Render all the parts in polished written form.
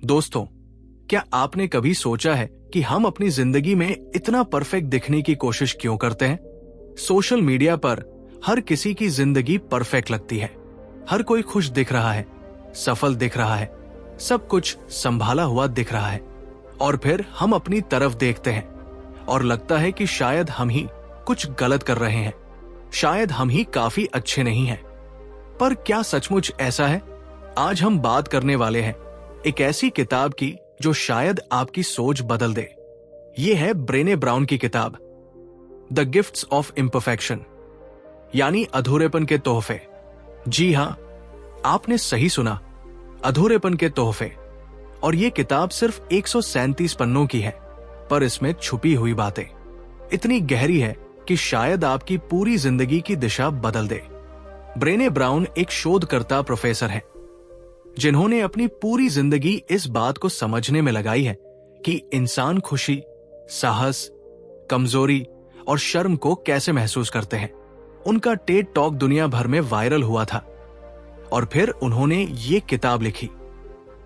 दोस्तों, क्या आपने कभी सोचा है कि हम अपनी जिंदगी में इतना परफेक्ट दिखने की कोशिश क्यों करते हैं? सोशल मीडिया पर हर किसी की जिंदगी परफेक्ट लगती है। हर कोई खुश दिख रहा है, सफल दिख रहा है, सब कुछ संभाला हुआ दिख रहा है। और फिर हम अपनी तरफ देखते हैं और लगता है कि शायद हम ही कुछ गलत कर रहे हैं, शायद हम ही काफी अच्छे नहीं हैं। पर क्या सचमुच ऐसा है? आज हम बात करने वाले हैं एक ऐसी किताब की जो शायद आपकी सोच बदल दे। ये है ब्रेने ब्राउन की किताब द गिफ्ट्स ऑफ इम्परफेक्शन, यानी अधूरेपन के तोहफे। जी हां, आपने सही सुना, अधूरेपन के तोहफे। और ये किताब सिर्फ 137 पन्नों की है, पर इसमें छुपी हुई बातें इतनी गहरी है कि शायद आपकी पूरी जिंदगी की दिशा बदल दे। ब्रेने ब्राउन एक शोधकर्ता प्रोफेसर हैं, जिन्होंने अपनी पूरी जिंदगी इस बात को समझने में लगाई है कि इंसान खुशी, साहस, कमजोरी और शर्म को कैसे महसूस करते हैं। उनका टेड टॉक दुनिया भर में वायरल हुआ था और फिर उन्होंने ये किताब लिखी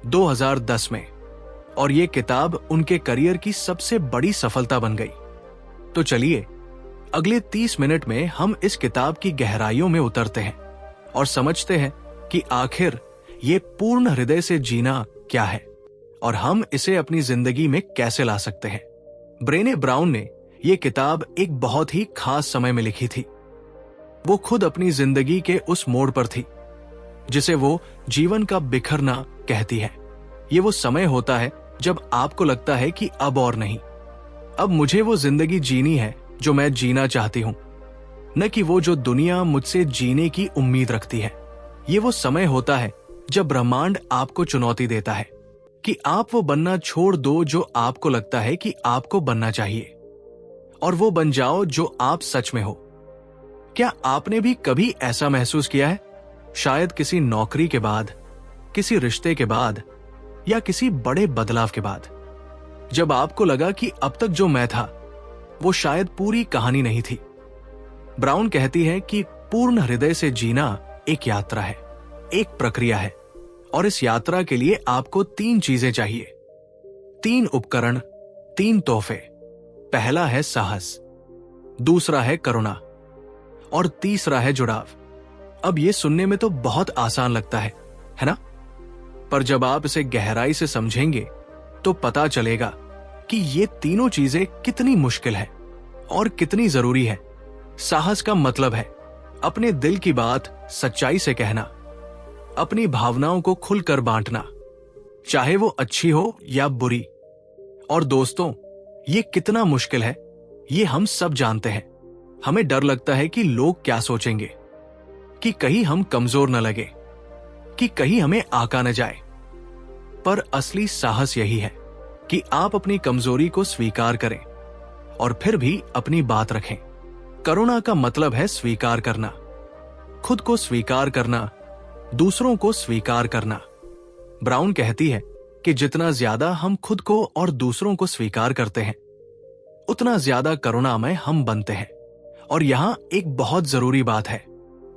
2010 में, और ये किताब उनके करियर की सबसे बड़ी सफलता बन गई। तो चलिए अगले 30 मिनट में हम इस किताब की गहराइयों में उतरते हैं और समझते हैं कि आखिर ये पूर्ण हृदय से जीना क्या है और हम इसे अपनी जिंदगी में कैसे ला सकते हैं। ब्रेने ब्राउन ने यह किताब एक बहुत ही खास समय में लिखी थी। वो खुद अपनी जिंदगी के उस मोड़ पर थी जिसे वो जीवन का बिखरना कहती है। ये वो समय होता है जब आपको लगता है कि अब और नहीं, अब मुझे वो जिंदगी जीनी है जो मैं जीना चाहती हूं, न कि वो जो दुनिया मुझसे जीने की उम्मीद रखती है। ये वो समय होता है जब ब्रह्मांड आपको चुनौती देता है कि आप वो बनना छोड़ दो जो आपको लगता है कि आपको बनना चाहिए, और वो बन जाओ जो आप सच में हो। क्या आपने भी कभी ऐसा महसूस किया है? शायद किसी नौकरी के बाद, किसी रिश्ते के बाद, या किसी बड़े बदलाव के बाद, जब आपको लगा कि अब तक जो मैं था वो शायद पूरी कहानी नहीं थी। ब्राउन कहती है कि पूर्ण हृदय से जीना एक यात्रा है, एक प्रक्रिया है, और इस यात्रा के लिए आपको 3 चीजें चाहिए, 3 उपकरण, 3 तोहफे। पहला है साहस, दूसरा है करुणा, और तीसरा है जुड़ाव। अब ये सुनने में तो बहुत आसान लगता है ना? पर जब आप इसे गहराई से समझेंगे तो पता चलेगा कि ये तीनों चीजें कितनी मुश्किल है और कितनी जरूरी है। साहस का मतलब है अपने दिल की बात सच्चाई से कहना, अपनी भावनाओं को खुलकर बांटना, चाहे वो अच्छी हो या बुरी। और दोस्तों, ये कितना मुश्किल है ये हम सब जानते हैं। हमें डर लगता है कि लोग क्या सोचेंगे, कि कहीं हम कमजोर न लगे, कि कहीं हमें आका न जाए। पर असली साहस यही है कि आप अपनी कमजोरी को स्वीकार करें और फिर भी अपनी बात रखें। करुणा का मतलब है स्वीकार करना, खुद को स्वीकार करना, दूसरों को स्वीकार करना। ब्राउन कहती है कि जितना ज्यादा हम खुद को और दूसरों को स्वीकार करते हैं, उतना ज्यादा करुणामय हम बनते हैं। और यहां एक बहुत जरूरी बात है,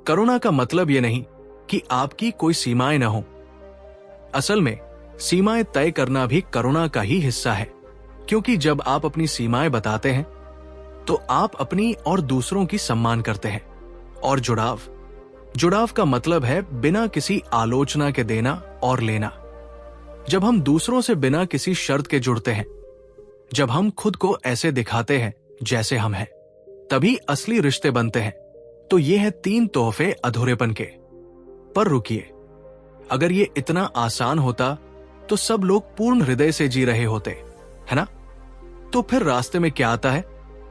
करुणा का मतलब यह नहीं कि आपकी कोई सीमाएं न हो। असल में सीमाएं तय करना भी करुणा का ही हिस्सा है, क्योंकि जब आप अपनी सीमाएं बताते हैं तो आप अपनी और दूसरों की सम्मान करते हैं। और जुड़ाव का मतलब है बिना किसी आलोचना के देना और लेना। जब हम दूसरों से बिना किसी शर्त के जुड़ते हैं, जब हम खुद को ऐसे दिखाते हैं जैसे हम हैं, तभी असली रिश्ते बनते हैं। तो ये है 3 तोहफे अधूरेपन के। पर रुकिए, अगर ये इतना आसान होता तो सब लोग पूर्ण हृदय से जी रहे होते, है ना? तो फिर रास्ते में क्या आता है?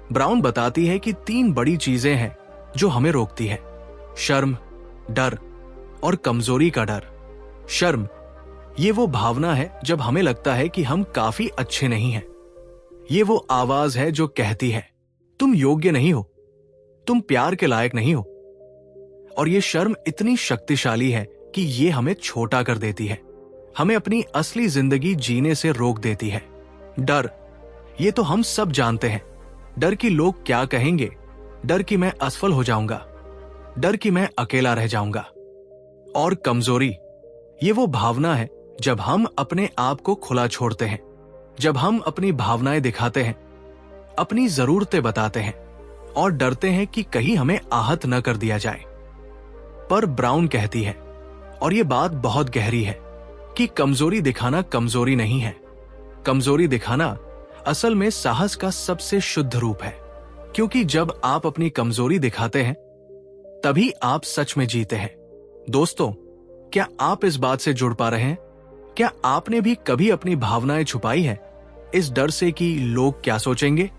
ब्राउन बताती है कि 3 बड़ी चीजें हैं जो हमें रोकती है: शर्म, डर और कमजोरी का डर। शर्म, ये वो भावना है जब हमें लगता है कि हम काफी अच्छे नहीं हैं। ये वो आवाज है जो कहती है तुम योग्य नहीं हो, तुम प्यार के लायक नहीं हो। और ये शर्म इतनी शक्तिशाली है कि ये हमें छोटा कर देती है, हमें अपनी असली जिंदगी जीने से रोक देती है। डर, ये तो हम सब जानते हैं। डर कि लोग क्या कहेंगे, डर कि मैं असफल हो जाऊंगा, डर कि मैं अकेला रह जाऊंगा। और कमजोरी, ये वो भावना है जब हम अपने आप को खुला छोड़ते हैं, जब हम अपनी भावनाएं दिखाते हैं, अपनी जरूरतें बताते हैं और डरते हैं कि कहीं हमें आहत न कर दिया जाए। पर ब्राउन कहती है, और ये बात बहुत गहरी है, कि कमजोरी दिखाना कमजोरी नहीं है। कमजोरी दिखाना असल में साहस का सबसे शुद्ध रूप है, क्योंकि जब आप अपनी कमजोरी दिखाते हैं तभी आप सच में जीते हैं। दोस्तों, क्या आप इस बात से जुड़ पा रहे हैं? क्या आपने भी कभी अपनी भावनाएं छुपाई है इस डर से कि लोग क्या सोचेंगे?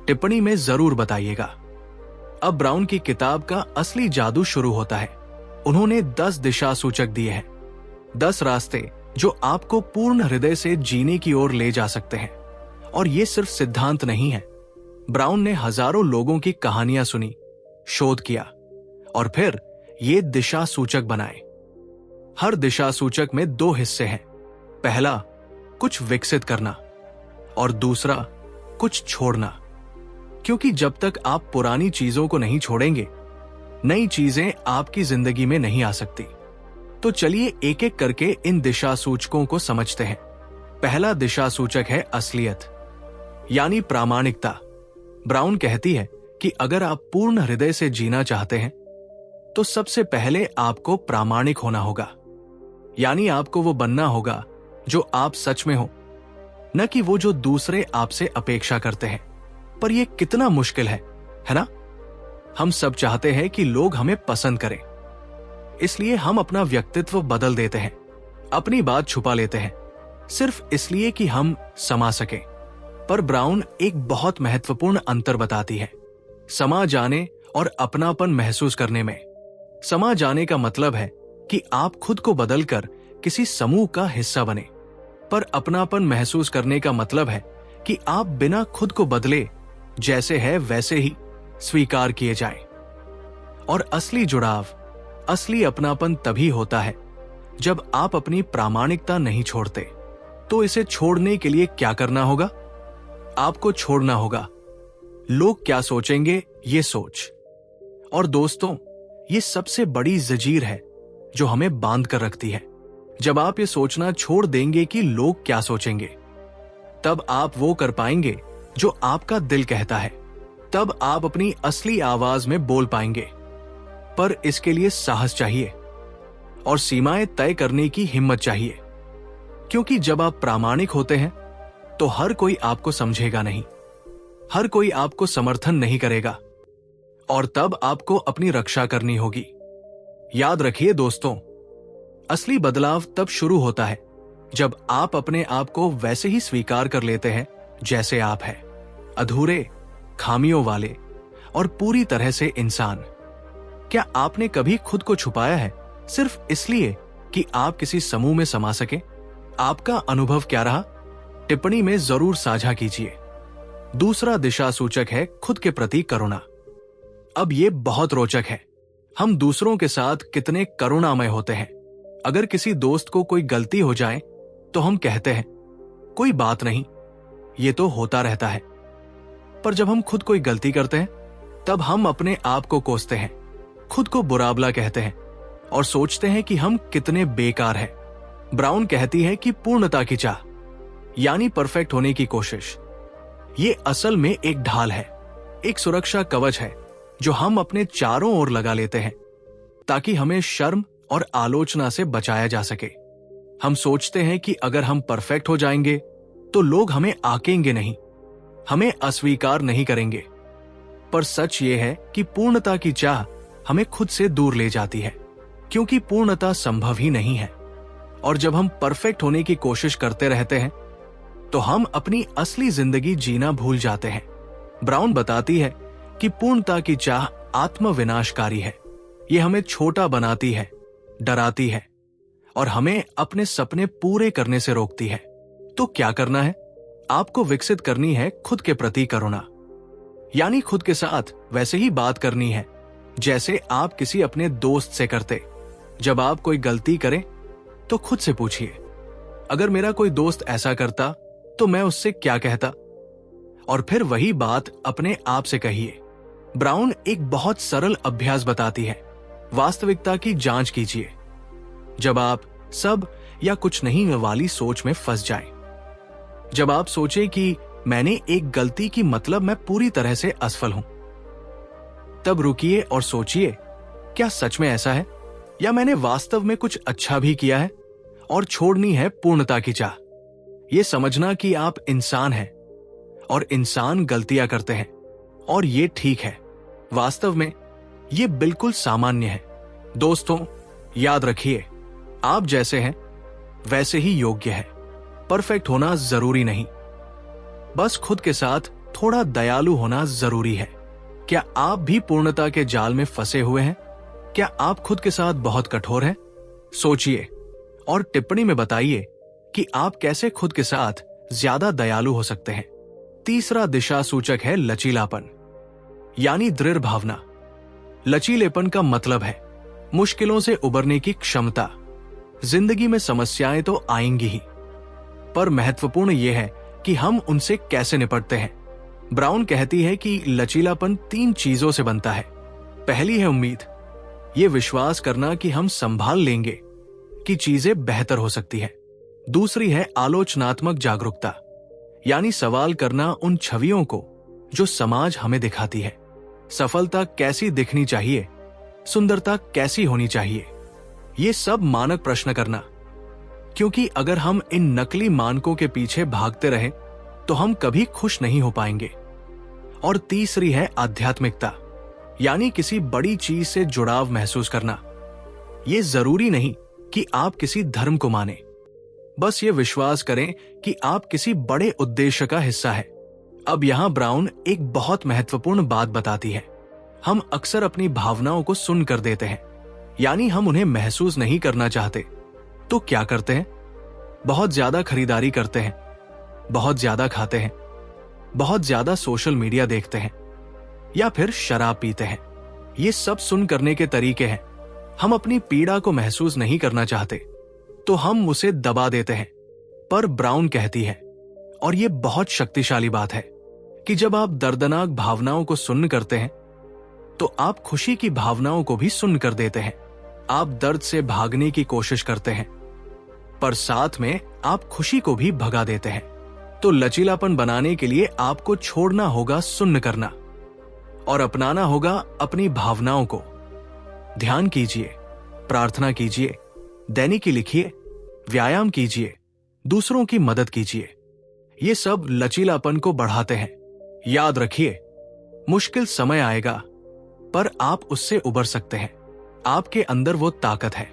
टिप्पणी में जरूर बताइएगा। अब ब्राउन की किताब का असली जादू शुरू होता है। उन्होंने 10 दिशा सूचक दिए हैं, 10 रास्ते जो आपको पूर्ण हृदय से जीने की ओर ले जा सकते हैं। और ये सिर्फ सिद्धांत नहीं है। ब्राउन ने हजारों लोगों की कहानियां सुनी, शोध किया और फिर ये दिशा सूचक बनाए। हर दिशा सूचक में 2 हिस्से हैं। पहला, कुछ विकसित करना, और दूसरा, कुछ छोड़ना। क्योंकि जब तक आप पुरानी चीजों को नहीं छोड़ेंगे, नई चीजें आपकी जिंदगी में नहीं आ सकती। तो चलिए एक एक करके इन दिशा सूचकों को समझते हैं। पहला दिशा सूचक है असलियत, यानी प्रामाणिकता। ब्राउन कहती है कि अगर आप पूर्ण हृदय से जीना चाहते हैं तो सबसे पहले आपको प्रामाणिक होना होगा। यानी आपको वो बनना होगा जो आप सच में हो, न कि वो जो दूसरे आपसे अपेक्षा करते हैं। पर यह कितना मुश्किल है ना? हम सब चाहते हैं कि लोग हमें पसंद करें, इसलिए हम अपना व्यक्तित्व बदल देते हैं, अपनी बात छुपा लेते हैं, सिर्फ इसलिए कि हम समा सकें। पर ब्राउन एक बहुत महत्वपूर्ण अंतर बताती है समा जाने और अपनापन महसूस करने में। समा जाने का मतलब है कि आप खुद को बदलकर किसी समूह का हिस्सा बने, पर अपनापन महसूस करने का मतलब है कि आप बिना खुद को बदले जैसे है वैसे ही स्वीकार किए जाएं। और असली जुड़ाव, असली अपनापन तभी होता है जब आप अपनी प्रामाणिकता नहीं छोड़ते। तो इसे छोड़ने के लिए क्या करना होगा? आपको छोड़ना होगा लोग क्या सोचेंगे ये सोच। और दोस्तों, ये सबसे बड़ी जंजीर है जो हमें बांध कर रखती है। जब आप ये सोचना छोड़ देंगे कि लोग क्या सोचेंगे, तब आप वो कर पाएंगे जो आपका दिल कहता है। तब आप अपनी असली आवाज में बोल पाएंगे। पर इसके लिए साहस चाहिए और सीमाएं तय करने की हिम्मत चाहिए। क्योंकि जब आप प्रामाणिक होते हैं तो हर कोई आपको समझेगा नहीं, हर कोई आपको समर्थन नहीं करेगा, और तब आपको अपनी रक्षा करनी होगी। याद रखिए दोस्तों, असली बदलाव तब शुरू होता है जब आप अपने आप को वैसे ही स्वीकार कर लेते हैं जैसे आप हैं, अधूरे, खामियों वाले और पूरी तरह से इंसान। क्या आपने कभी खुद को छुपाया है सिर्फ इसलिए कि आप किसी समूह में समा सके? आपका अनुभव क्या रहा? टिप्पणी में जरूर साझा कीजिए। दूसरा दिशा सूचक है खुद के प्रति करुणा। अब ये बहुत रोचक है। हम दूसरों के साथ कितने करुणामय होते हैं। अगर किसी दोस्त को कोई गलती हो जाए तो हम कहते हैं कोई बात नहीं, ये तो होता रहता है। पर जब हम खुद कोई गलती करते हैं तब हम अपने आप को कोसते हैं, खुद को बुरा-भला कहते हैं और सोचते हैं कि हम कितने बेकार हैं। ब्राउन कहती है कि पूर्णता की चाह, यानी परफेक्ट होने की कोशिश, ये असल में एक ढाल है, एक सुरक्षा कवच है जो हम अपने चारों ओर लगा लेते हैं ताकि हमें शर्म और आलोचना से बचाया जा सके। हम सोचते हैं कि अगर हम परफेक्ट हो जाएंगे तो लोग हमें आकेंगे नहीं, हमें अस्वीकार नहीं करेंगे। पर सच ये है कि पूर्णता की चाह हमें खुद से दूर ले जाती है, क्योंकि पूर्णता संभव ही नहीं है। और जब हम परफेक्ट होने की कोशिश करते रहते हैं तो हम अपनी असली जिंदगी जीना भूल जाते हैं। ब्राउन बताती है कि पूर्णता की चाह आत्मविनाशकारी है। ये हमें छोटा बनाती है, डराती है और हमें अपने सपने पूरे करने से रोकती है। तो क्या करना है? आपको विकसित करनी है खुद के प्रति करुणा, यानी खुद के साथ वैसे ही बात करनी है जैसे आप किसी अपने दोस्त से करते। जब आप कोई गलती करें तो खुद से पूछिए, अगर मेरा कोई दोस्त ऐसा करता तो मैं उससे क्या कहता? और फिर वही बात अपने आप से कहिए। ब्राउन एक बहुत सरल अभ्यास बताती है, वास्तविकता की जांच कीजिए। जब आप सब या कुछ नहीं वाली सोच में फंस जाएं। जब आप सोचें कि मैंने एक गलती की मतलब मैं पूरी तरह से असफल हूं, तब रुकिए और सोचिए, क्या सच में ऐसा है या मैंने वास्तव में कुछ अच्छा भी किया है? और छोड़नी है पूर्णता की चाह। यह समझना कि आप इंसान हैं और इंसान गलतियां करते हैं और ये ठीक है। वास्तव में ये बिल्कुल सामान्य है। दोस्तों, याद रखिए, आप जैसे हैं वैसे ही योग्य है। परफेक्ट होना जरूरी नहीं, बस खुद के साथ थोड़ा दयालु होना जरूरी है। क्या आप भी पूर्णता के जाल में फंसे हुए हैं? क्या आप खुद के साथ बहुत कठोर हैं? सोचिए और टिप्पणी में बताइए कि आप कैसे खुद के साथ ज्यादा दयालु हो सकते हैं। तीसरा दिशा सूचक है लचीलापन, यानी दृढ़ भावना। लचीलेपन का मतलब है मुश्किलों से उबरने की क्षमता। जिंदगी में समस्याएं तो आएंगी ही, पर महत्वपूर्ण यह है कि हम उनसे कैसे निपटते हैं। ब्राउन कहती है कि लचीलापन 3 चीजों से बनता है। पहली है उम्मीद, ये विश्वास करना कि हम संभाल लेंगे, कि चीजें बेहतर हो सकती है। दूसरी है आलोचनात्मक जागरूकता, यानी सवाल करना उन छवियों को जो समाज हमें दिखाती है। सफलता कैसी दिखनी चाहिए, सुंदरता कैसी होनी चाहिए, ये सब मानक प्रश्न करना। क्योंकि अगर हम इन नकली मानकों के पीछे भागते रहें तो हम कभी खुश नहीं हो पाएंगे। और तीसरी है आध्यात्मिकता, यानी किसी बड़ी चीज से जुड़ाव महसूस करना। ये जरूरी नहीं कि आप किसी धर्म को माने, बस ये विश्वास करें कि आप किसी बड़े उद्देश्य का हिस्सा है। अब यहां ब्राउन एक बहुत महत्वपूर्ण बात बताती है। हम अक्सर अपनी भावनाओं को सुन कर देते हैं, यानी हम उन्हें महसूस नहीं करना चाहते। तो क्या करते हैं? बहुत ज्यादा खरीदारी करते हैं, बहुत ज्यादा खाते हैं, बहुत ज्यादा सोशल मीडिया देखते हैं, या फिर शराब पीते हैं। ये सब सुन करने के तरीके हैं। हम अपनी पीड़ा को महसूस नहीं करना चाहते, तो हम उसे दबा देते हैं। पर ब्राउन कहती है, और ये बहुत शक्तिशाली बात है, कि जब आप दर्दनाक भावनाओं को सुन करते हैं तो आप खुशी की भावनाओं को भी सुन कर देते हैं। आप दर्द से भागने की कोशिश करते हैं, पर साथ में आप खुशी को भी भगा देते हैं। तो लचीलापन बनाने के लिए आपको छोड़ना होगा सुन्न करना और अपनाना होगा अपनी भावनाओं को। ध्यान कीजिए, प्रार्थना कीजिए, दैनिकी लिखिए, व्यायाम कीजिए, दूसरों की मदद कीजिए। ये सब लचीलापन को बढ़ाते हैं। याद रखिए, मुश्किल समय आएगा, पर आप उससे उबर सकते हैं। आपके अंदर वो ताकत है।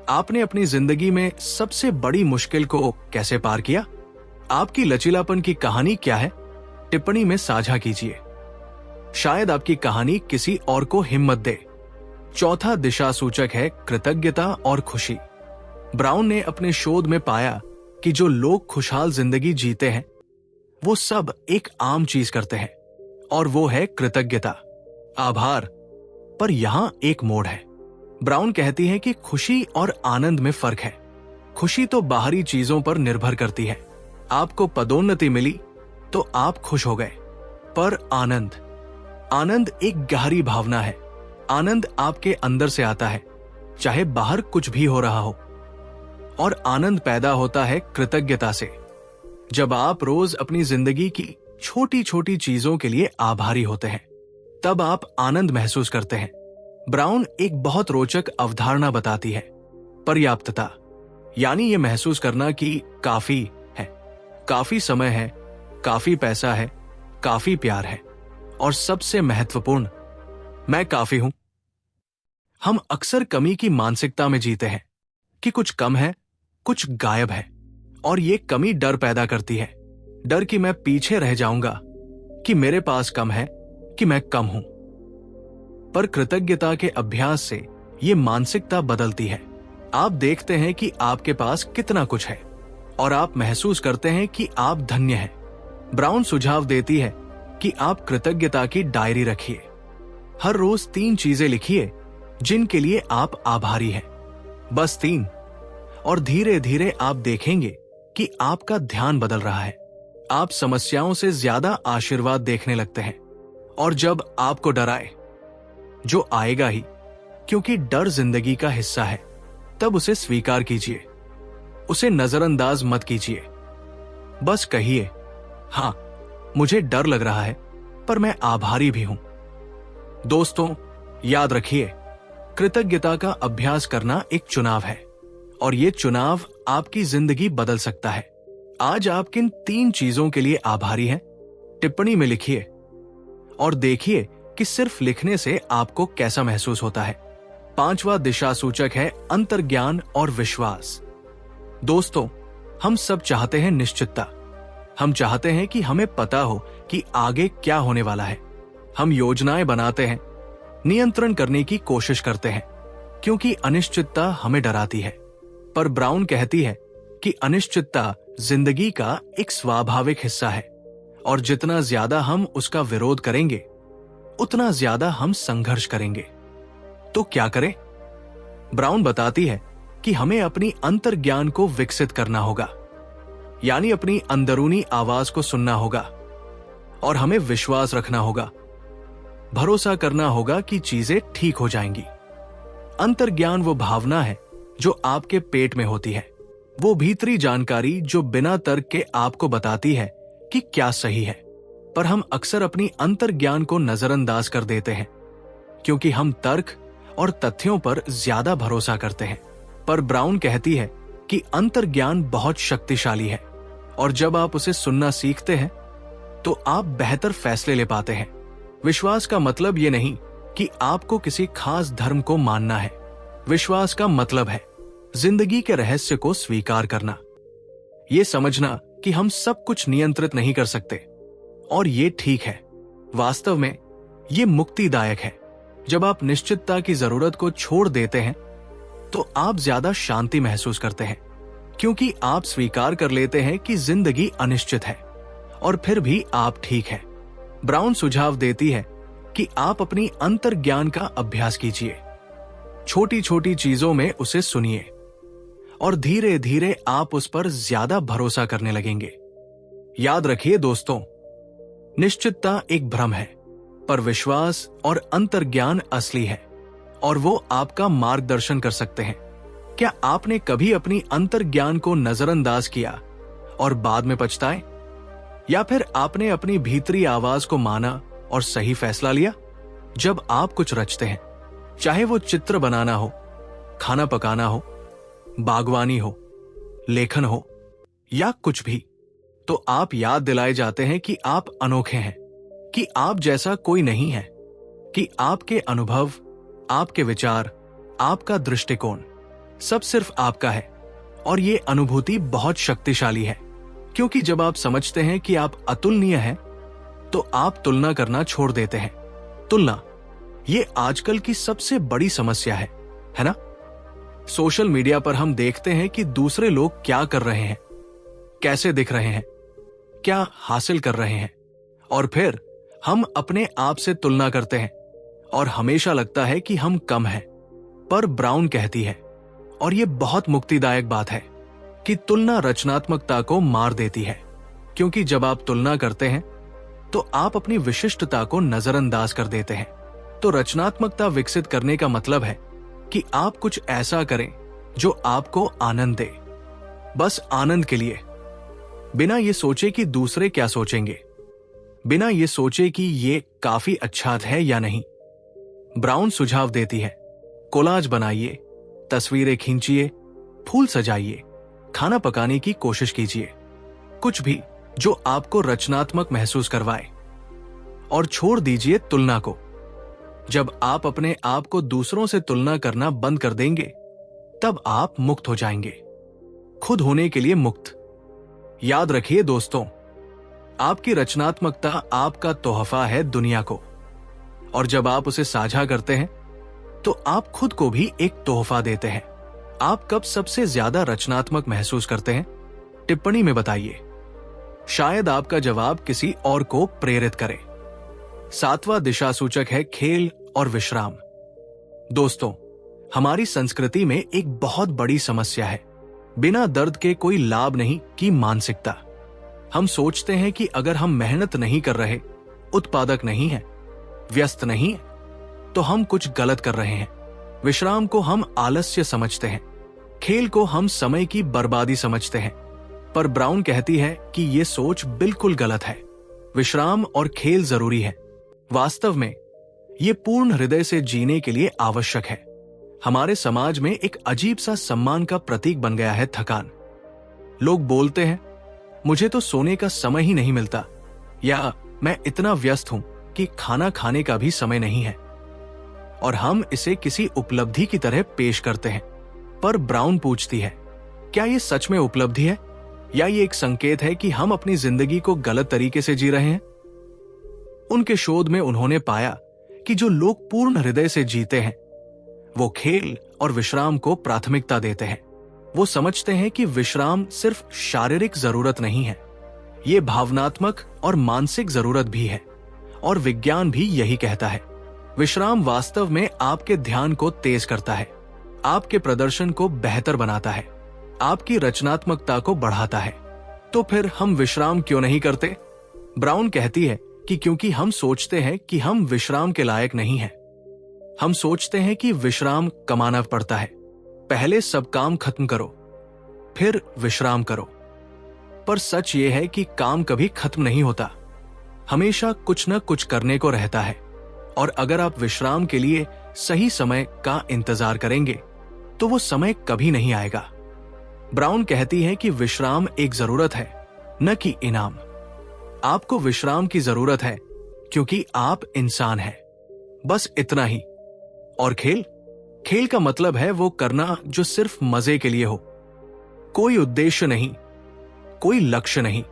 आपने अपनी जिंदगी में सबसे बड़ी मुश्किल को कैसे पार किया? आपकी लचीलापन की कहानी क्या है? टिप्पणी में साझा कीजिए। शायद आपकी कहानी किसी और को हिम्मत दे। चौथा दिशा सूचक है कृतज्ञता और खुशी। ब्राउन ने अपने शोध में पाया कि जो लोग खुशहाल जिंदगी जीते हैं वो सब एक आम चीज करते हैं, और वो है कृतज्ञता, आभार। पर यहां एक मोड़ है। ब्राउन कहती है कि खुशी और आनंद में फर्क है। खुशी तो बाहरी चीजों पर निर्भर करती है। आपको पदोन्नति मिली तो आप खुश हो गए, पर आनंद एक गहरी भावना है। आनंद आपके अंदर से आता है, चाहे बाहर कुछ भी हो रहा हो। और आनंद पैदा होता है कृतज्ञता से। जब आप रोज अपनी जिंदगी की छोटी छोटी चीजों के लिए आभारी होते हैं, तब आप आनंद महसूस करते हैं। ब्राउन एक बहुत रोचक अवधारणा बताती है, पर्याप्तता, यानी ये महसूस करना कि काफी है, काफी समय है, काफी पैसा है, काफी प्यार है, और सबसे महत्वपूर्ण, मैं काफी हूं। हम अक्सर कमी की मानसिकता में जीते हैं कि कुछ कम है, कुछ गायब है, और ये कमी डर पैदा करती है। डर कि मैं पीछे रह जाऊंगा, कि मेरे पास कम है, कि मैं कम हूं। पर कृतज्ञता के अभ्यास से ये मानसिकता बदलती है। आप देखते हैं कि आपके पास कितना कुछ है, और आप महसूस करते हैं कि आप धन्य हैं। ब्राउन सुझाव देती है कि आप कृतज्ञता की डायरी रखिए। हर रोज 3 चीजें लिखिए जिनके लिए आप आभारी हैं, बस 3। और धीरे धीरे आप देखेंगे कि आपका ध्यान बदल रहा है। आप समस्याओं से ज्यादा आशीर्वाद देखने लगते हैं। और जब आपको डर आए, जो आएगा ही, क्योंकि डर जिंदगी का हिस्सा है, तब उसे स्वीकार कीजिए। उसे नजरअंदाज मत कीजिए। बस कहिए, हाँ, मुझे डर लग रहा है, पर मैं आभारी भी हूं। दोस्तों, याद रखिए, कृतज्ञता का अभ्यास करना एक चुनाव है और ये चुनाव आपकी जिंदगी बदल सकता है। आज आप किन 3 चीजों के लिए आभारी हैं? टिप्पणी में लिखिए और देखिए कि सिर्फ लिखने से आपको कैसा महसूस होता है। 5वां दिशा सूचक है अंतर्ज्ञान और विश्वास। दोस्तों, हम सब चाहते हैं निश्चितता। हम चाहते हैं कि हमें पता हो कि आगे क्या होने वाला है। हम योजनाएं बनाते हैं, नियंत्रण करने की कोशिश करते हैं, क्योंकि अनिश्चितता हमें डराती है। पर ब्राउन कहती है कि अनिश्चितता जिंदगी का एक स्वाभाविक हिस्सा है और जितना ज्यादा हम उसका विरोध करेंगे, उतना ज्यादा हम संघर्ष करेंगे। तो क्या करें? ब्राउन बताती है कि हमें अपनी अंतर्ज्ञान को विकसित करना होगा, यानी अपनी अंदरूनी आवाज को सुनना होगा और हमें विश्वास रखना होगा, भरोसा करना होगा कि चीजें ठीक हो जाएंगी। अंतर्ज्ञान वो भावना है जो आपके पेट में होती है, वो भीतरी जानकारी जो बिना तर्क के आपको बताती है कि क्या सही है। पर हम अक्सर अपनी अंतर्ज्ञान को नजरअंदाज कर देते हैं क्योंकि हम तर्क और तथ्यों पर ज्यादा भरोसा करते हैं। पर ब्राउन कहती है कि अंतर्ज्ञान बहुत शक्तिशाली है और जब आप उसे सुनना सीखते हैं तो आप बेहतर फैसले ले पाते हैं। विश्वास का मतलब ये नहीं कि आपको किसी खास धर्म को मानना है। विश्वास का मतलब है जिंदगी के रहस्य को स्वीकार करना, ये समझना कि हम सब कुछ नियंत्रित नहीं कर सकते और ये ठीक है। वास्तव में ये मुक्तिदायक है। जब आप निश्चितता की जरूरत को छोड़ देते हैं तो आप ज्यादा शांति महसूस करते हैं, क्योंकि आप स्वीकार कर लेते हैं कि जिंदगी अनिश्चित है और फिर भी आप ठीक हैं। ब्राउन सुझाव देती है कि आप अपनी अंतर्ज्ञान का अभ्यास कीजिए। छोटी छोटी चीजों में उसे सुनिए और धीरे धीरे आप उस पर ज्यादा भरोसा करने लगेंगे। याद रखिए दोस्तों, निश्चितता एक भ्रम है, पर विश्वास और अंतर्ज्ञान असली है और वो आपका मार्गदर्शन कर सकते हैं। क्या आपने कभी अपनी अंतर्ज्ञान को नजरअंदाज किया और बाद में पछताए? या फिर आपने अपनी भीतरी आवाज को माना और सही फैसला लिया? जब आप कुछ रचते हैं, चाहे वो चित्र बनाना हो, खाना पकाना हो, बागवानी हो, लेखन हो या कुछ भी, तो आप याद दिलाए जाते हैं कि आप अनोखे हैं, कि आप जैसा कोई नहीं है, कि आपके अनुभव, आपके विचार, आपका दृष्टिकोण सब सिर्फ आपका है। और ये अनुभूति बहुत शक्तिशाली है, क्योंकि जब आप समझते हैं कि आप अतुलनीय हैं, तो आप तुलना करना छोड़ देते हैं। तुलना ये आजकल की सबसे बड़ी समस्या है ना? सोशल मीडिया पर हम देखते हैं कि दूसरे लोग क्या कर रहे हैं, कैसे दिख रहे हैं, क्या हासिल कर रहे हैं, और फिर हम अपने आप से तुलना करते हैं और हमेशा लगता है कि हम कम हैं। पर ब्राउन कहती है, और ये बहुत मुक्तिदायक बात है, कि तुलना रचनात्मकता को मार देती है, क्योंकि जब आप तुलना करते हैं तो आप अपनी विशिष्टता को नजरअंदाज कर देते हैं। तो रचनात्मकता विकसित करने का मतलब है कि आप कुछ ऐसा करें जो आपको आनंद दे, बस आनंद के लिए, बिना ये सोचे कि दूसरे क्या सोचेंगे, बिना ये सोचे कि ये काफी अच्छा है या नहीं। ब्राउन सुझाव देती है, कोलाज बनाइए, तस्वीरें खींचिए, फूल सजाइए, खाना पकाने की कोशिश कीजिए, कुछ भी जो आपको रचनात्मक महसूस करवाए, और छोड़ दीजिए तुलना को। जब आप अपने आप को दूसरों से तुलना करना बंद कर देंगे, तब आप मुक्त हो जाएंगे, खुद होने के लिए मुक्त। याद रखिए दोस्तों, आपकी रचनात्मकता आपका तोहफा है दुनिया को, और जब आप उसे साझा करते हैं तो आप खुद को भी एक तोहफा देते हैं। आप कब सबसे ज्यादा रचनात्मक महसूस करते हैं? टिप्पणी में बताइए। शायद आपका जवाब किसी और को प्रेरित करे। 7वां दिशा सूचक है खेल और विश्राम। दोस्तों, हमारी संस्कृति में एक बहुत बड़ी समस्या है बिना दर्द के कोई लाभ नहीं की मानसिकता। हम सोचते हैं कि अगर हम मेहनत नहीं कर रहे, उत्पादक नहीं है, व्यस्त नहीं है, तो हम कुछ गलत कर रहे हैं। विश्राम को हम आलस्य समझते हैं, खेल को हम समय की बर्बादी समझते हैं, पर ब्राउन कहती है कि ये सोच बिल्कुल गलत है। विश्राम और खेल जरूरी है। वास्तव में ये पूर्ण हृदय से जीने के लिए आवश्यक है। हमारे समाज में एक अजीब सा सम्मान का प्रतीक बन गया है थकान। लोग बोलते हैं, मुझे तो सोने का समय ही नहीं मिलता, या मैं इतना व्यस्त हूं कि खाना खाने का भी समय नहीं है। और हम इसे किसी उपलब्धि की तरह पेश करते हैं। पर ब्राउन पूछती है, क्या ये सच में उपलब्धि है, या ये एक संकेत है कि हम अपनी जिंदगी को गलत तरीके से जी रहे हैं? उनके शोध में उन्होंने पाया कि जो लोग पूर्ण हृदय से जीते हैं वो खेल और विश्राम को प्राथमिकता देते हैं। वो समझते हैं कि विश्राम सिर्फ शारीरिक जरूरत नहीं है, ये भावनात्मक और मानसिक जरूरत भी है। और विज्ञान भी यही कहता है। विश्राम वास्तव में आपके ध्यान को तेज करता है, आपके प्रदर्शन को बेहतर बनाता है, आपकी रचनात्मकता को बढ़ाता है। तो फिर हम विश्राम क्यों नहीं करते? ब्राउन कहती है कि क्योंकि हम सोचते हैं कि हम विश्राम के लायक नहीं हैं। हम सोचते हैं कि विश्राम कमाना पड़ता है। पहले सब काम खत्म करो, फिर विश्राम करो। पर सच ये है कि काम कभी खत्म नहीं होता, हमेशा कुछ न कुछ करने को रहता है। और अगर आप विश्राम के लिए सही समय का इंतजार करेंगे तो वो समय कभी नहीं आएगा। ब्राउन कहती है कि विश्राम एक जरूरत है, न कि इनाम। आपको विश्राम की जरूरत है क्योंकि आप इंसान हैं, बस इतना ही। और खेल का मतलब है वो करना जो सिर्फ मजे के लिए हो, कोई उद्देश्य नहीं, कोई लक्ष्य नहीं,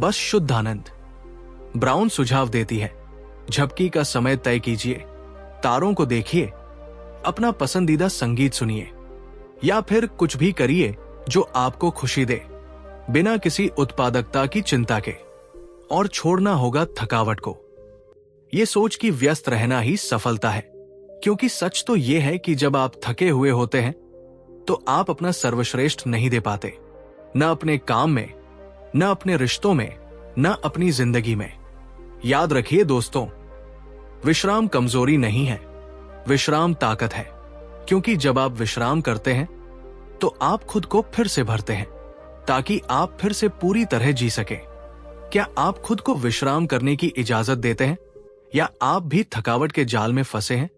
बस शुद्ध आनंद। ब्राउन सुझाव देती है, झपकी का समय तय कीजिए, तारों को देखिए, अपना पसंदीदा संगीत सुनिए, या फिर कुछ भी करिए जो आपको खुशी दे, बिना किसी उत्पादकता की चिंता के। और छोड़ना होगा थकावट को। ये सोच कि व्यस्त रहना ही सफलता है, क्योंकि सच तो यह है कि जब आप थके हुए होते हैं तो आप अपना सर्वश्रेष्ठ नहीं दे पाते, न अपने काम में, न अपने रिश्तों में, न अपनी जिंदगी में। याद रखिए दोस्तों, विश्राम कमजोरी नहीं है, विश्राम ताकत है। क्योंकि जब आप विश्राम करते हैं तो आप खुद को फिर से भरते हैं, ताकि आप फिर से पूरी तरह जी सके। क्या आप खुद को विश्राम करने की इजाजत देते हैं, या आप भी थकावट के जाल में फंसे हैं?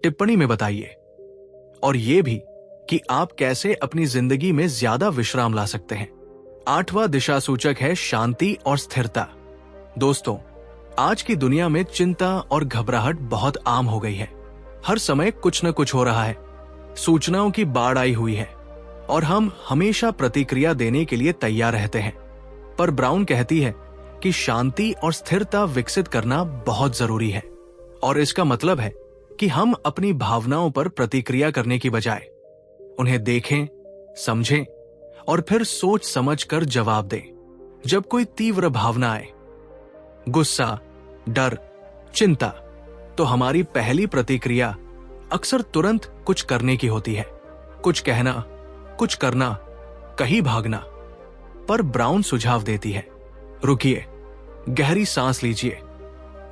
टिप्पणी में बताइए। और यह भी कि आप कैसे अपनी जिंदगी में ज्यादा विश्राम ला सकते हैं। 8वां दिशा सूचक है शांति और स्थिरता। दोस्तों, आज की दुनिया में चिंता और घबराहट बहुत आम हो गई है। हर समय कुछ न कुछ हो रहा है, सूचनाओं की बाढ़ आई हुई है और हम हमेशा प्रतिक्रिया देने के लिए तैयार रहते हैं। पर ब्राउन कहती है कि शांति और स्थिरता विकसित करना बहुत जरूरी है। और इसका मतलब है कि हम अपनी भावनाओं पर प्रतिक्रिया करने की बजाय उन्हें देखें, समझें और फिर सोच समझ कर जवाब दें। जब कोई तीव्र भावना आए, गुस्सा, डर, चिंता, तो हमारी पहली प्रतिक्रिया अक्सर तुरंत कुछ करने की होती है। कुछ कहना, कुछ करना, कहीं भागना। पर ब्राउन सुझाव देती है, रुकिए, गहरी सांस लीजिए,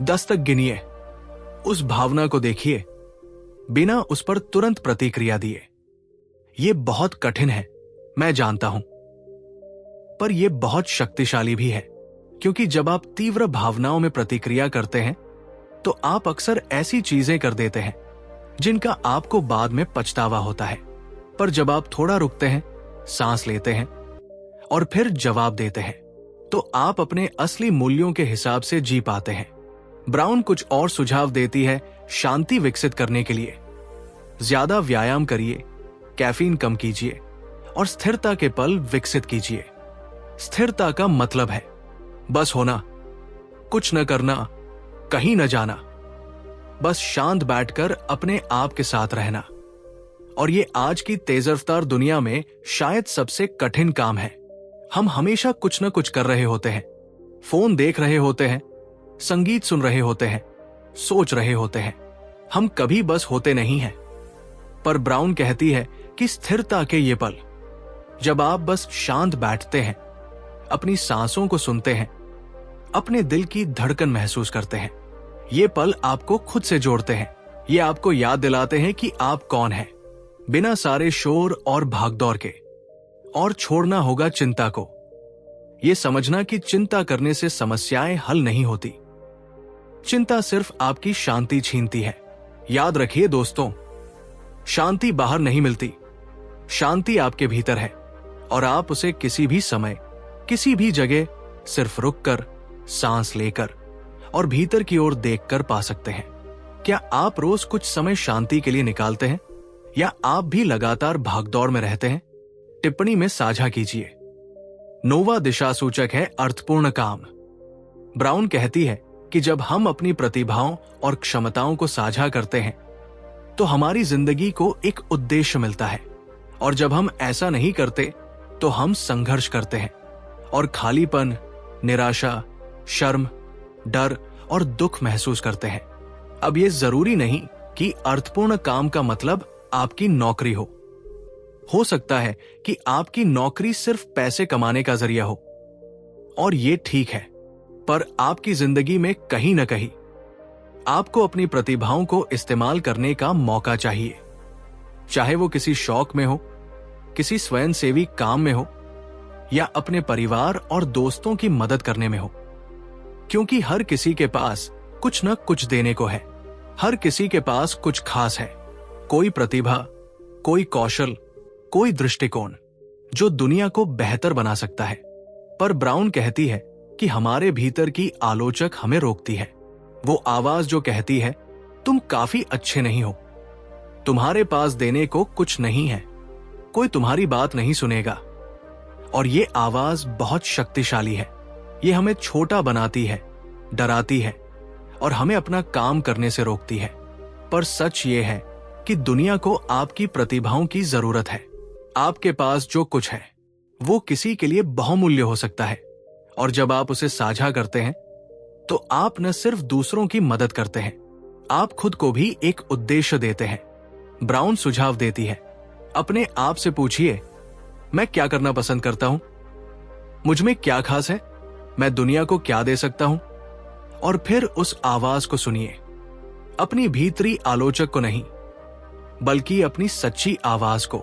10 तक गिनिए, उस भावना को देखिए, बिना उस पर तुरंत प्रतिक्रिया दिए। यह बहुत कठिन है, मैं जानता हूं, पर यह बहुत शक्तिशाली भी है। क्योंकि जब आप तीव्र भावनाओं में प्रतिक्रिया करते हैं तो आप अक्सर ऐसी चीजें कर देते हैं जिनका आपको बाद में पछतावा होता है। पर जब आप थोड़ा रुकते हैं, सांस लेते हैं और फिर जवाब देते हैं, तो आप अपने असली मूल्यों के हिसाब से जी पाते हैं। ब्राउन कुछ और सुझाव देती है शांति विकसित करने के लिए। ज्यादा व्यायाम करिए, कैफीन कम कीजिए और स्थिरता के पल विकसित कीजिए। स्थिरता का मतलब है बस होना, कुछ न करना, कहीं न जाना, बस शांत बैठकर अपने आप के साथ रहना। और ये आज की तेज रफ्तार दुनिया में शायद सबसे कठिन काम है। हम हमेशा कुछ न कुछ कर रहे होते हैं, फोन देख रहे होते हैं, संगीत सुन रहे होते हैं, सोच रहे होते हैं, हम कभी बस होते नहीं हैं। पर ब्राउन कहती है कि स्थिरता के ये पल, जब आप बस शांत बैठते हैं, अपनी सांसों को सुनते हैं, अपने दिल की धड़कन महसूस करते हैं, ये पल आपको खुद से जोड़ते हैं। ये आपको याद दिलाते हैं कि आप कौन हैं, बिना सारे शोर और भागदौड़ के। और छोड़ना होगा चिंता को, ये समझना कि चिंता करने से समस्याएं हल नहीं होती। चिंता सिर्फ आपकी शांति छीनती है। याद रखिए दोस्तों, शांति बाहर नहीं मिलती, शांति आपके भीतर है और आप उसे किसी भी समय, किसी भी जगह सिर्फ रुककर, सांस लेकर और भीतर की ओर देखकर पा सकते हैं। क्या आप रोज कुछ समय शांति के लिए निकालते हैं या आप भी लगातार भागदौड़ में रहते हैं? टिप्पणी में साझा कीजिए। नोवा दिशा सूचक है अर्थपूर्ण काम। ब्राउन कहती है कि जब हम अपनी प्रतिभाओं और क्षमताओं को साझा करते हैं तो हमारी जिंदगी को एक उद्देश्य मिलता है, और जब हम ऐसा नहीं करते तो हम संघर्ष करते हैं और खालीपन, निराशा, शर्म, डर और दुख महसूस करते हैं। अब ये जरूरी नहीं कि अर्थपूर्ण काम का मतलब आपकी नौकरी हो सकता है कि आपकी नौकरी सिर्फ पैसे कमाने का जरिया हो, और ये ठीक है, पर आपकी जिंदगी में कहीं न कहीं आपको अपनी प्रतिभाओं को इस्तेमाल करने का मौका चाहिए, चाहे वो किसी शौक में हो, किसी स्वयंसेवी काम में हो या अपने परिवार और दोस्तों की मदद करने में हो। क्योंकि हर किसी के पास कुछ न कुछ देने को है, हर किसी के पास कुछ खास है, कोई प्रतिभा, कोई कौशल, कोई दृष्टिकोण जो दुनिया को बेहतर बना सकता है। पर ब्राउन कहती है कि हमारे भीतर की आलोचक हमें रोकती है। वो आवाज जो कहती है, तुम काफी अच्छे नहीं हो, तुम्हारे पास देने को कुछ नहीं है, कोई तुम्हारी बात नहीं सुनेगा। और ये आवाज बहुत शक्तिशाली है। ये हमें छोटा बनाती है, डराती है और हमें अपना काम करने से रोकती है। पर सच ये है कि दुनिया को आपकी प्रतिभाओं की जरूरत है। आपके पास जो कुछ है वो किसी के लिए बहुमूल्य हो सकता है, और जब आप उसे साझा करते हैं तो आप न सिर्फ दूसरों की मदद करते हैं, आप खुद को भी एक उद्देश्य देते हैं। ब्राउन सुझाव देती है, अपने आप से पूछिए, मैं क्या करना पसंद करता हूं, मुझ में क्या खास है, मैं दुनिया को क्या दे सकता हूं। और फिर उस आवाज को सुनिए, अपनी भीतरी आलोचक को नहीं, बल्कि अपनी सच्ची आवाज को।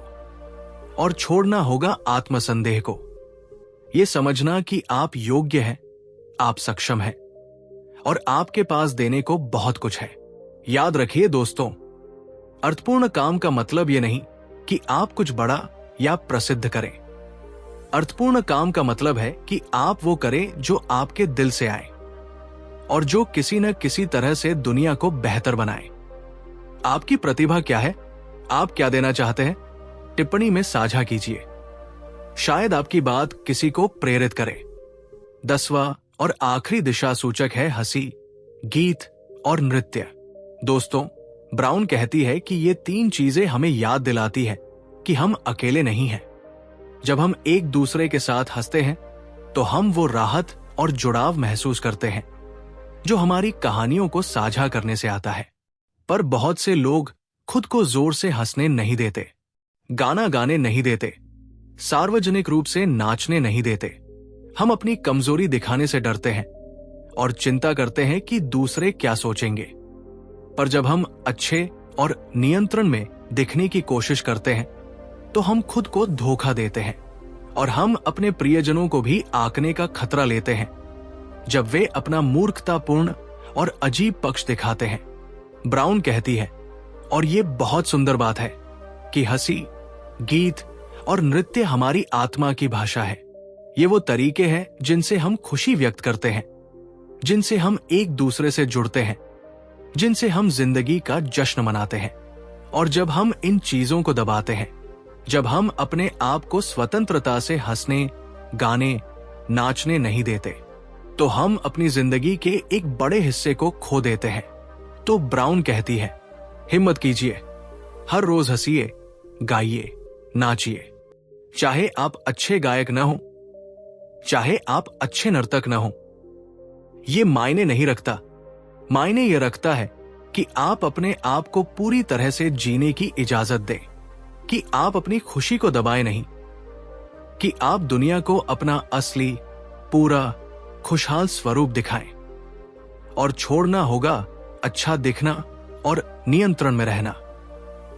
और छोड़ना होगा आत्मसंदेह को, यह समझना कि आप योग्य हैं, आप सक्षम हैं और आपके पास देने को बहुत कुछ है। याद रखिए दोस्तों, अर्थपूर्ण काम का मतलब यह नहीं कि आप कुछ बड़ा या प्रसिद्ध करें। अर्थपूर्ण काम का मतलब है कि आप वो करें जो आपके दिल से आए और जो किसी न किसी तरह से दुनिया को बेहतर बनाए। आपकी प्रतिभा क्या है? आप क्या देना चाहते हैं? टिप्पणी में साझा कीजिए। शायद आपकी बात किसी को प्रेरित करे। 10वां और आखिरी दिशा सूचक है हंसी, गीत और नृत्य। दोस्तों, ब्राउन कहती है कि ये 3 चीजें हमें याद दिलाती है कि हम अकेले नहीं हैं। जब हम एक दूसरे के साथ हंसते हैं तो हम वो राहत और जुड़ाव महसूस करते हैं जो हमारी कहानियों को साझा करने से आता है। पर बहुत से लोग खुद को जोर से हंसने नहीं देते, गाना गाने नहीं देते, सार्वजनिक रूप से नाचने नहीं देते। हम अपनी कमजोरी दिखाने से डरते हैं और चिंता करते हैं कि दूसरे क्या सोचेंगे। पर जब हम अच्छे और नियंत्रण में दिखने की कोशिश करते हैं तो हम खुद को धोखा देते हैं और हम अपने प्रियजनों को भी आंकने का खतरा लेते हैं जब वे अपना मूर्खतापूर्ण और अजीब पक्ष दिखाते हैं। ब्राउन कहती है, और ये बहुत सुंदर बात है, कि हंसी, गीत और नृत्य हमारी आत्मा की भाषा है। ये वो तरीके हैं जिनसे हम खुशी व्यक्त करते हैं, जिनसे हम एक दूसरे से जुड़ते हैं, जिनसे हम जिंदगी का जश्न मनाते हैं। और जब हम इन चीजों को दबाते हैं, जब हम अपने आप को स्वतंत्रता से हंसने, गाने, नाचने नहीं देते, तो हम अपनी जिंदगी के एक बड़े हिस्से को खो देते हैं। तो ब्राउन कहती है, हिम्मत कीजिए, हर रोज हंसिए, गाइए, नाचिए। चाहे आप अच्छे गायक न हो, चाहे आप अच्छे नर्तक न हो, ये मायने नहीं रखता। मायने ये रखता है कि आप अपने आप को पूरी तरह से जीने की इजाजत दें, कि आप अपनी खुशी को दबाए नहीं, कि आप दुनिया को अपना असली, पूरा, खुशहाल स्वरूप दिखाएं। और छोड़ना होगा अच्छा दिखना और नियंत्रण में रहना।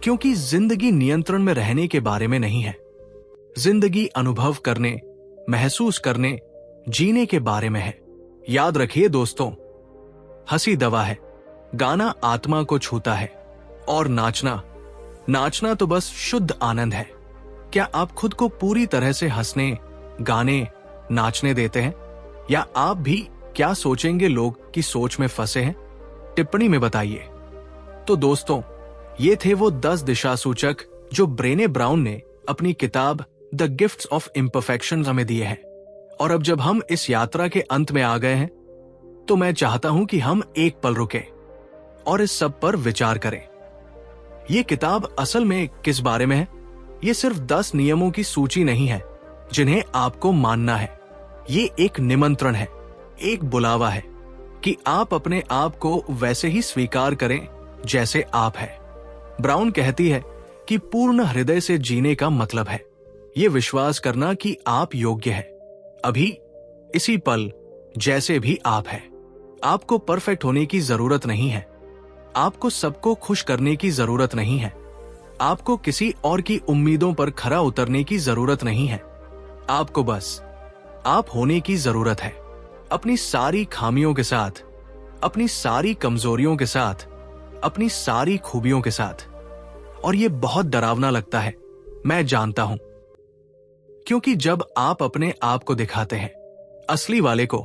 क्योंकि जिंदगी नियंत्रण में रहने के बारे में नहीं है। जिंदगी अनुभव करने, महसूस करने, जीने के बारे में है। याद रखिए दोस्तों, हंसी दवा है, गाना आत्मा को छूता है, और नाचना तो बस शुद्ध आनंद है। क्या आप खुद को पूरी तरह से हंसने, गाने, नाचने देते हैं, या आप भी क्या सोचेंगे लोग की सोच में फंसे हैं? टिप्पणी में बताइए। तो दोस्तों, ये थे वो 10 दिशा सूचक जो ब्रेने ब्राउन ने अपनी किताब द गिफ्ट्स ऑफ इम्परफेक्शन हमें दिए हैं। और अब जब हम इस यात्रा के अंत में आ गए हैं, तो मैं चाहता हूं कि हम एक पल रुके और इस सब पर विचार करें। ये किताब असल में किस बारे में है? ये सिर्फ 10 नियमों की सूची नहीं है जिन्हें आपको मानना है। ये एक निमंत्रण है, एक बुलावा है कि आप अपने आप को वैसे ही स्वीकार करें जैसे आप हैं। ब्राउन कहती है कि पूर्ण हृदय से जीने का मतलब है ये विश्वास करना कि आप योग्य हैं, अभी इसी पल जैसे भी आप हैं। आपको परफेक्ट होने की जरूरत नहीं है, आपको सबको खुश करने की जरूरत नहीं है, आपको किसी और की उम्मीदों पर खरा उतरने की जरूरत नहीं है। आपको बस आप होने की जरूरत है, अपनी सारी खामियों के साथ, अपनी सारी कमजोरियों के साथ, अपनी सारी खूबियों के साथ। और ये बहुत डरावना लगता है, मैं जानता हूं, क्योंकि जब आप अपने आप को दिखाते हैं, असली वाले को,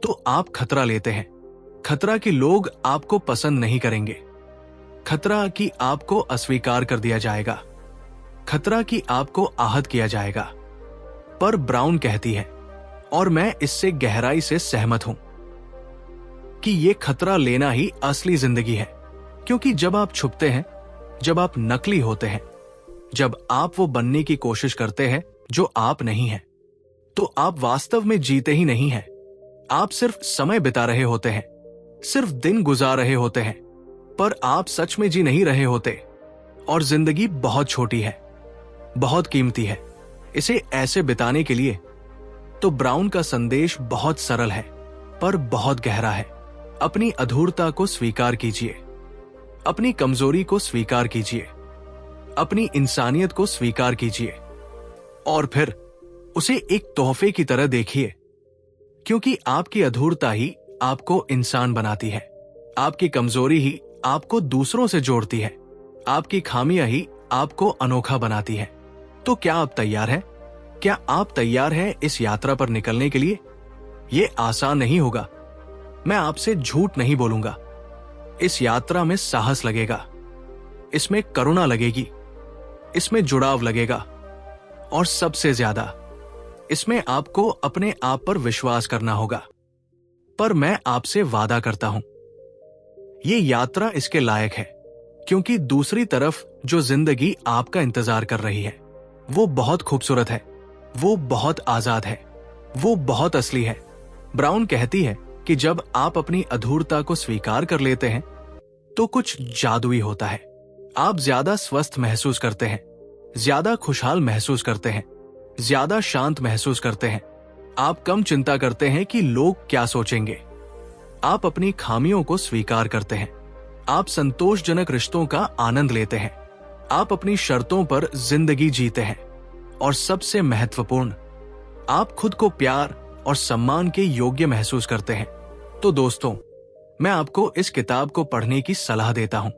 तो आप खतरा लेते हैं। खतरा कि लोग आपको पसंद नहीं करेंगे, खतरा कि आपको अस्वीकार कर दिया जाएगा, खतरा कि आपको आहत किया जाएगा। पर ब्राउन कहती है, और मैं इससे गहराई से सहमत हूं, कि ये खतरा लेना ही असली जिंदगी है। क्योंकि जब आप छुपते हैं, जब आप नकली होते हैं, जब आप वो बनने की कोशिश करते हैं जो आप नहीं हैं, तो आप वास्तव में जीते ही नहीं हैं। आप सिर्फ समय बिता रहे होते हैं, सिर्फ दिन गुजार रहे होते हैं, पर आप सच में जी नहीं रहे होते। और जिंदगी बहुत छोटी है, बहुत कीमती है, इसे ऐसे बिताने के लिए। तो ब्राउन का संदेश बहुत सरल है, पर बहुत गहरा है। अपनी अधूरता को स्वीकार कीजिए, अपनी कमजोरी को स्वीकार कीजिए, अपनी इंसानियत को स्वीकार कीजिए, और फिर उसे एक तोहफे की तरह देखिए। क्योंकि आपकी अधूरता ही आपको इंसान बनाती है, आपकी कमजोरी ही आपको दूसरों से जोड़ती है, आपकी खामियां ही आपको अनोखा बनाती है। तो क्या आप तैयार हैं? क्या आप तैयार हैं इस यात्रा पर निकलने के लिए? ये आसान नहीं होगा, मैं आपसे झूठ नहीं बोलूंगा। इस यात्रा में साहस लगेगा, इसमें करुणा लगेगी, इसमें जुड़ाव लगेगा, और सबसे ज्यादा इसमें आपको अपने आप पर विश्वास करना होगा। पर मैं आपसे वादा करता हूं, ये यात्रा इसके लायक है, क्योंकि दूसरी तरफ जो जिंदगी आपका इंतजार कर रही है, वो बहुत खूबसूरत है, वो बहुत आजाद है, वो बहुत असली है। ब्राउन कहती है कि जब आप अपनी अधूरता को स्वीकार कर लेते हैं, तो कुछ जादुई होता है। आप ज्यादा स्वस्थ महसूस करते हैं, ज्यादा खुशहाल महसूस करते हैं, ज्यादा शांत महसूस करते हैं। आप कम चिंता करते हैं कि लोग क्या सोचेंगे। आप अपनी खामियों को स्वीकार करते हैं, आप संतोषजनक रिश्तों का आनंद लेते हैं, आप अपनी शर्तों पर जिंदगी जीते हैं, और सबसे महत्वपूर्ण, आप खुद को प्यार और सम्मान के योग्य महसूस करते हैं। तो दोस्तों, मैं आपको इस किताब को पढ़ने की सलाह देता हूं।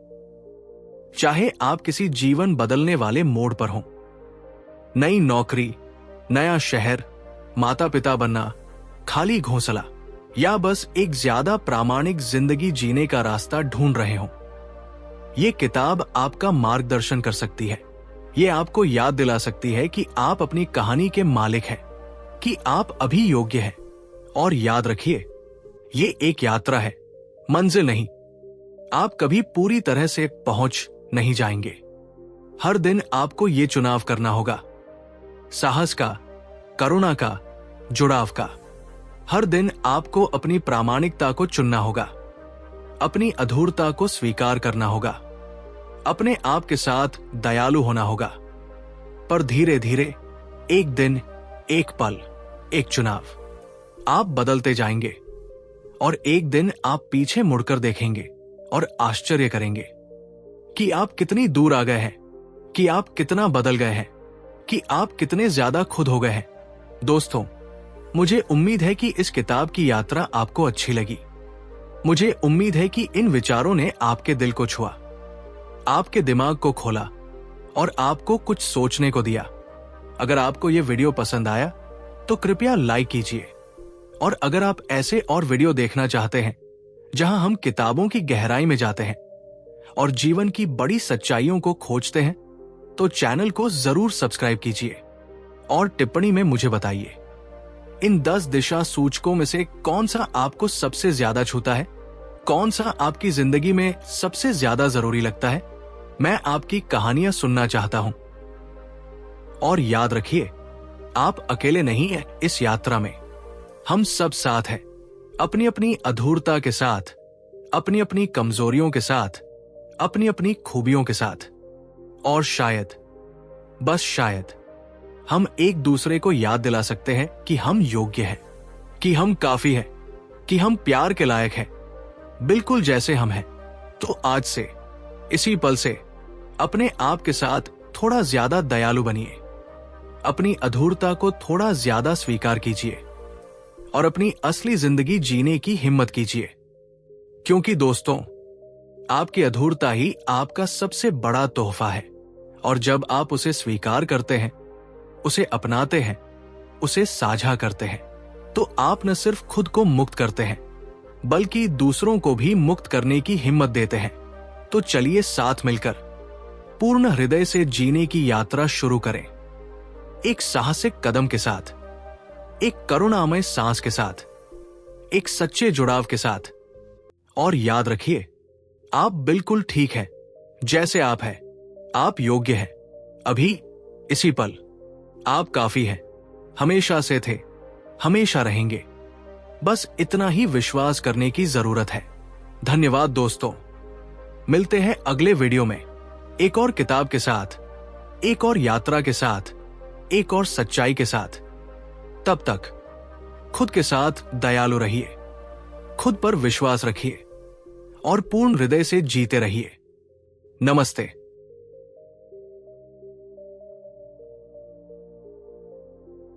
चाहे आप किसी जीवन बदलने वाले मोड़ पर हों, नई नौकरी, नया शहर, माता पिता बनना, खाली घोंसला, या बस एक ज्यादा प्रामाणिक जिंदगी जीने का रास्ता ढूंढ रहे हों, ये किताब आपका मार्गदर्शन कर सकती है। ये आपको याद दिला सकती है कि आप अपनी कहानी के मालिक हैं, कि आप अभी योग्य हैं। और याद रखिए, ये एक यात्रा है, मंजिल नहीं। आप कभी पूरी तरह से पहुंच नहीं जाएंगे। हर दिन आपको ये चुनाव करना होगा, साहस का, करुणा का, जुड़ाव का। हर दिन आपको अपनी प्रामाणिकता को चुनना होगा, अपनी अधूरता को स्वीकार करना होगा, अपने आप के साथ दयालु होना होगा। पर धीरे धीरे, एक दिन, एक पल, एक चुनाव, आप बदलते जाएंगे। और एक दिन आप पीछे मुड़कर देखेंगे और आश्चर्य करेंगे, कि आप कितनी दूर आ गए हैं, कि आप कितना बदल गए हैं, कि आप कितने ज्यादा खुद हो गए हैं। दोस्तों, मुझे उम्मीद है कि इस किताब की यात्रा आपको अच्छी लगी। मुझे उम्मीद है कि इन विचारों ने आपके दिल को छुआ, आपके दिमाग को खोला और आपको कुछ सोचने को दिया। अगर आपको यह वीडियो पसंद आया तो कृपया लाइक कीजिए, और अगर आप ऐसे और वीडियो देखना चाहते हैं जहां हम किताबों की गहराई में जाते हैं और जीवन की बड़ी सच्चाइयों को खोजते हैं, तो चैनल को जरूर सब्सक्राइब कीजिए और टिप्पणी में मुझे बताइए इन 10 दिशा सूचकों में से कौन सा आपको सबसे ज्यादा छूता है, कौन सा आपकी जिंदगी में सबसे ज्यादा जरूरी लगता है। मैं आपकी कहानियां सुनना चाहता हूं। और याद रखिए, आप अकेले नहीं हैं इस यात्रा में। हम सब साथ हैं, अपनी अपनी अधूरता के साथ, अपनी अपनी कमजोरियों के साथ, अपनी अपनी खूबियों के साथ। और शायद, बस शायद, हम एक दूसरे को याद दिला सकते हैं कि हम योग्य हैं, कि हम काफी हैं, कि हम प्यार के लायक हैं, बिल्कुल जैसे हम हैं। तो आज से, इसी पल से अपने आप के साथ थोड़ा ज्यादा दयालु बनिए, अपनी अधूरता को थोड़ा ज्यादा स्वीकार कीजिए और अपनी असली जिंदगी जीने की हिम्मत कीजिए। क्योंकि दोस्तों, आपकी अधूरता ही आपका सबसे बड़ा तोहफा है, और जब आप उसे स्वीकार करते हैं, उसे अपनाते हैं, उसे साझा करते हैं, तो आप न सिर्फ खुद को मुक्त करते हैं बल्कि दूसरों को भी मुक्त करने की हिम्मत देते हैं। तो चलिए साथ मिलकर पूर्ण हृदय से जीने की यात्रा शुरू करें, एक साहसिक कदम के साथ, एक करुणामय सांस के साथ, एक सच्चे जुड़ाव के साथ। और याद रखिए, आप बिल्कुल ठीक हैं, जैसे आप हैं। आप योग्य हैं, अभी, इसी पल। आप काफी हैं, हमेशा से थे, हमेशा रहेंगे। बस इतना ही विश्वास करने की जरूरत है। धन्यवाद दोस्तों। मिलते हैं अगले वीडियो में, एक और किताब के साथ, एक और यात्रा के साथ, एक और सच्चाई के साथ। तब तक खुद के साथ दयालु रहिए, खुद पर विश्वास रखिए और पूर्ण हृदय से जीते रहिए। नमस्ते।